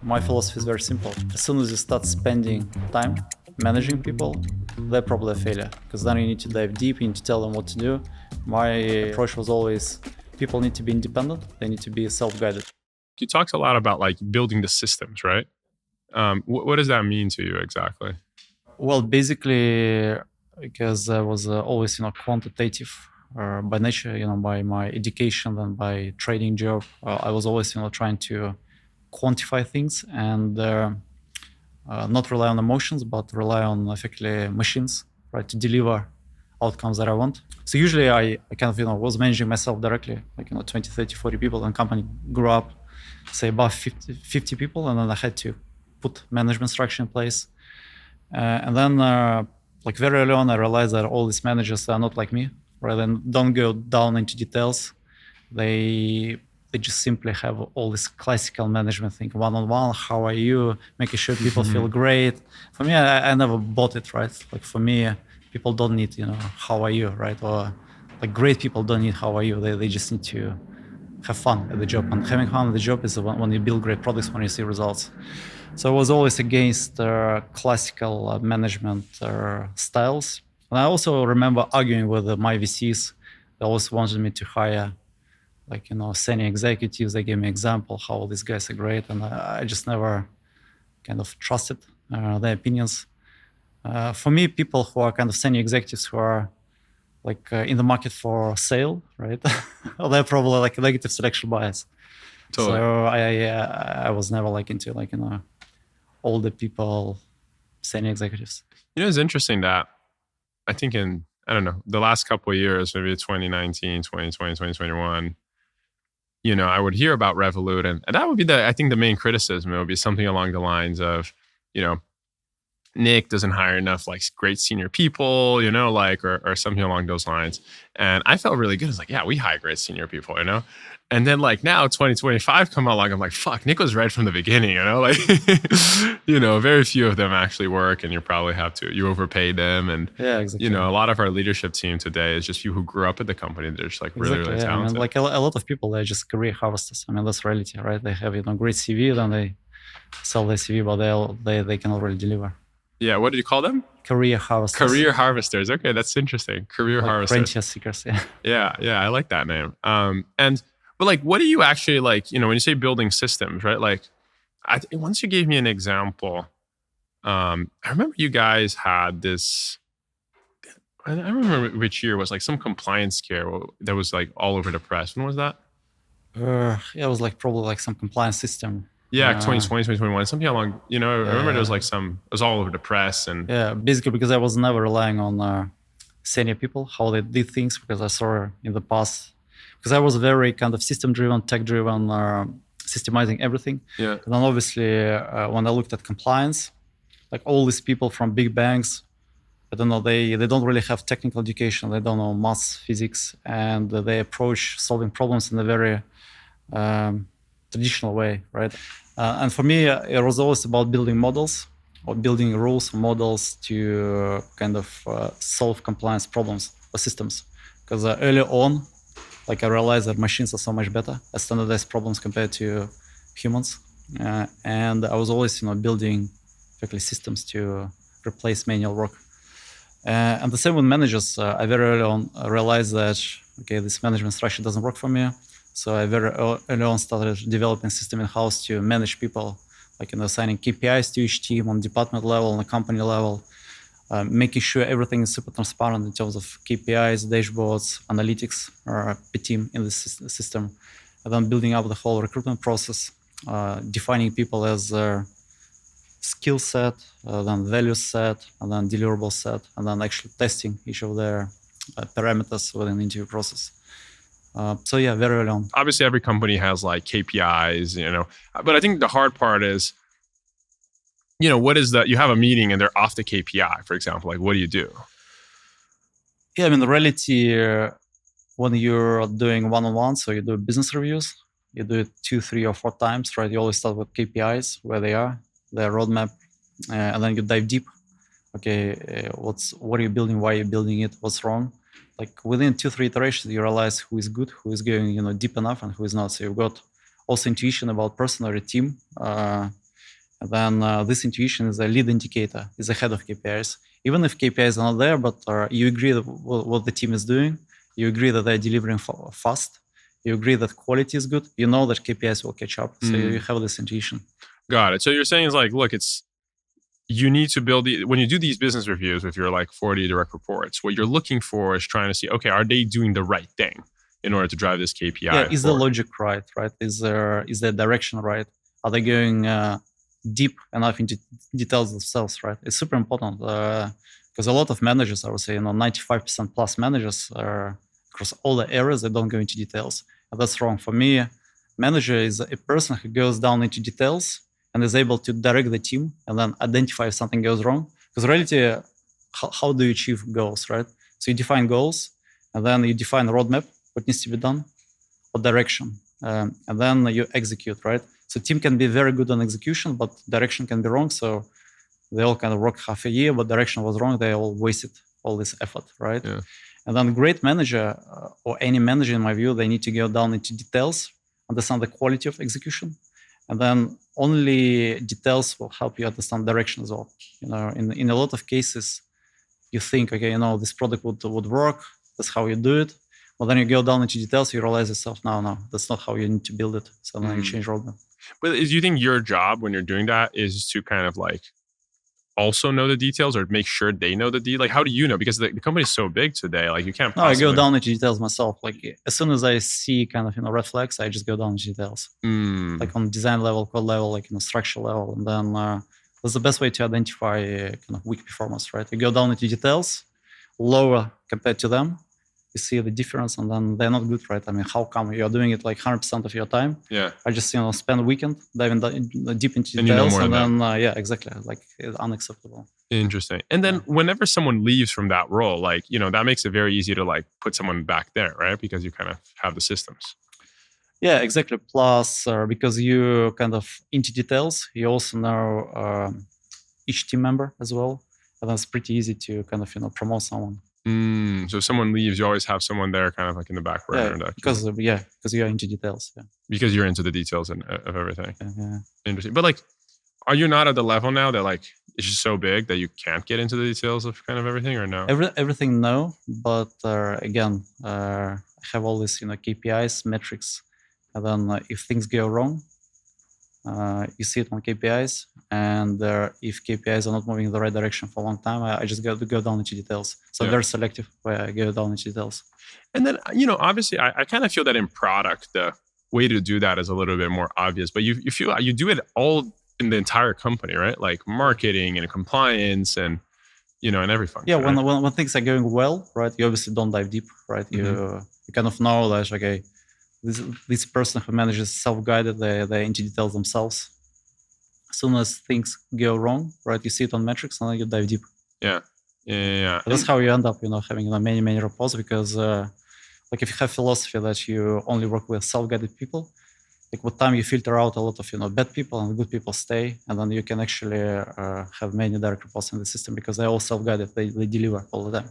My philosophy is very simple. As soon as you start spending time managing people, they're probably a failure, because then you need to dive deep, you need to tell them what to do. My approach was always, people need to be independent, they need to be self-guided. You talked a lot about like building the systems, right? What does that mean to you exactly? Well, basically, because I was always, quantitative by nature, by my education and by trading job, I was always, trying to quantify things and not rely on emotions, but rely on effectively machines, right, to deliver outcomes that I want. So usually I kind of, was managing myself directly, like, 20, 30, 40 people, and company grew up, say above 50 people. And then I had to put management structure in place. And then like very early on, I realized that all these managers are not like me, right? And don't go down into details. They just simply have all this classical management thing, one-on-one, how are you, making sure people feel great. For me, I never bought it, right? Like for me, people don't need, how are you, right? Or like great people don't need how are you. They just need to have fun at the job. And having fun at the job is when you build great products, when you see results. So I was always against classical management styles. And I also remember arguing with my VCs. They always wanted me to hire like, senior executives. They gave me example how all these guys are great. And I just never kind of trusted their opinions. For me, people who are kind of senior executives who are like in the market for sale, right? They're probably like a negative selection bias. Totally. So I was never like into like, older people, senior executives. It's interesting that I think in, I don't know, the last couple of years, maybe 2019, 2020, 2021, I would hear about Revolut, and that would be I think the main criticism. It would be something along the lines of, Nik doesn't hire enough like great senior people, or something along those lines. And I felt really good. It's like, yeah, we hire great senior people, And then like now 2025 come along, I'm like, fuck, Nik was right from the beginning, like, very few of them actually work, and you probably you overpay them. And, yeah, exactly. A lot of our leadership team today is just people who grew up at the company. They're just like really, really talented. I mean, like a lot of people, they're just career harvesters. I mean, that's reality, right? They have, great CV, then they sell their CV, but they cannot really deliver. Yeah, what did you call them? Career harvesters. Career harvesters. Okay, that's interesting. Career harvesters. Rentier seekers, yeah. Yeah, I like that name. But like, what do you actually like, when you say building systems, right? Like, once you gave me an example, I remember you guys had this, I don't remember which year it was, like some compliance scare that was like all over the press. When was that? Yeah, it was like probably like some compliance system. Yeah, 2020, 2021, something along, I remember there was like it was all over the press. And yeah, basically because I was never relying on senior people, how they did things, because I saw in the past, because I was very kind of system-driven, tech-driven, systemizing everything. Yeah. And then obviously when I looked at compliance, like all these people from big banks, I don't know, they don't really have technical education, they don't know math, physics, and they approach solving problems in a very traditional way, right? And for me, it was always about building models or building rules or models to kind of solve compliance problems or systems. Because early on, like I realized that machines are so much better at standardized problems compared to humans. And I was always, building effectively systems to replace manual work. And the same with managers. I very early on realized that, okay, this management structure doesn't work for me. So I very early on started developing a system in-house to manage people, like assigning KPIs to each team on department level, on the company level, making sure everything is super transparent in terms of KPIs, dashboards, analytics per team in the system, and then building up the whole recruitment process, defining people as their skill set, then value set, and then deliverable set, and then actually testing each of their parameters within the interview process. So yeah, very early on. Obviously, every company has like KPIs, but I think the hard part is, what is that? You have a meeting and they're off the KPI, for example. Like, what do you do? Yeah, I mean, the reality, when you're doing one-on-one, so you do business reviews, you do it 2, 3, or 4 times, right? You always start with KPIs, where they are, their roadmap, and then you dive deep. Okay, what are you building? Why are you building it? What's wrong? Like within 2, 3 iterations, you realize who is good, who is going, deep enough, and who is not. So you've got also intuition about person or a team. And then this intuition is a lead indicator, is ahead of KPIs. Even if KPIs are not there, but you agree that what the team is doing, you agree that they're delivering fast, you agree that quality is good, you know that KPIs will catch up. So you have this intuition. Got it. So you're saying is like, look, you need to build when you do these business reviews with your like 40 direct reports, what you're looking for is trying to see, okay, are they doing the right thing in order to drive this KPI? Yeah, is the logic right? Is the direction right? Are they going deep enough into details themselves, right? It's super important because a lot of managers, I would say, 95% plus managers across all the areas, they don't go into details. And that's wrong. For me, manager is a person who goes down into details and is able to direct the team and then identify if something goes wrong. Because in reality, how do you achieve goals, right? So you define goals and then you define a roadmap, what needs to be done, or direction. And then you execute, right? So team can be very good on execution, but direction can be wrong. So they all kind of work half a year, but direction was wrong. They all wasted all this effort, right? Yeah. And then great manager or any manager, in my view, they need to go down into details, understand the quality of execution, and then only details will help you understand direction as well. In a lot of cases, you think, okay, this product would work. That's how you do it. But then you go down into details, you realize yourself, no, that's not how you need to build it. So then you change roadmap. But do you think your job when you're doing that is to kind of like also know the details or make sure they know the details? Like, how do you know? Because the company is so big today, like you can't possibly... I go down into details myself. Like as soon as I see kind of, red flags, I just go down into details. Like on design level, code level, like structure level. And then that's the best way to identify kind of weak performance, right? You go down into details, lower compared to them. You see the difference, and then they're not good, right? I mean, how come you're doing it like 100% of your time? Yeah. I just spend a weekend diving deep into details, and you know more and than then exactly, like it's unacceptable. Interesting. And then whenever someone leaves from that role, like that makes it very easy to like put someone back there, right? Because you kind of have the systems. Yeah, exactly. Plus, because you kind of into details, you also know each team member as well, and that's pretty easy to kind of promote someone. So if someone leaves, you always have someone there kind of like in the back burner. Yeah, because you're into details. Yeah. Because you're into the details of everything. Yeah. Interesting. But like, are you not at the level now that like it's just so big that you can't get into the details of kind of everything, or no? Everything, no. But again, I have all these KPIs, metrics, and then if things go wrong, you see it on KPIs, and if KPIs are not moving in the right direction for a long time, I just go down into details. So I'm very selective where I go down into details. And then, obviously, I kind of feel that in product, the way to do that is a little bit more obvious, but you feel you do it all in the entire company, right? Like marketing and compliance and, and every function. Yeah, when things are going well, right, you obviously don't dive deep, right? You kind of know that, okay, this person who manages self-guided, they're into details themselves. As soon as things go wrong, right, you see it on metrics and then you dive deep. Yeah. That's how you end up, having many reports, because like if you have philosophy that you only work with self-guided people, like with time you filter out a lot of bad people and good people stay, and then you can actually have many direct reports in the system because they're all self-guided. They deliver all the time.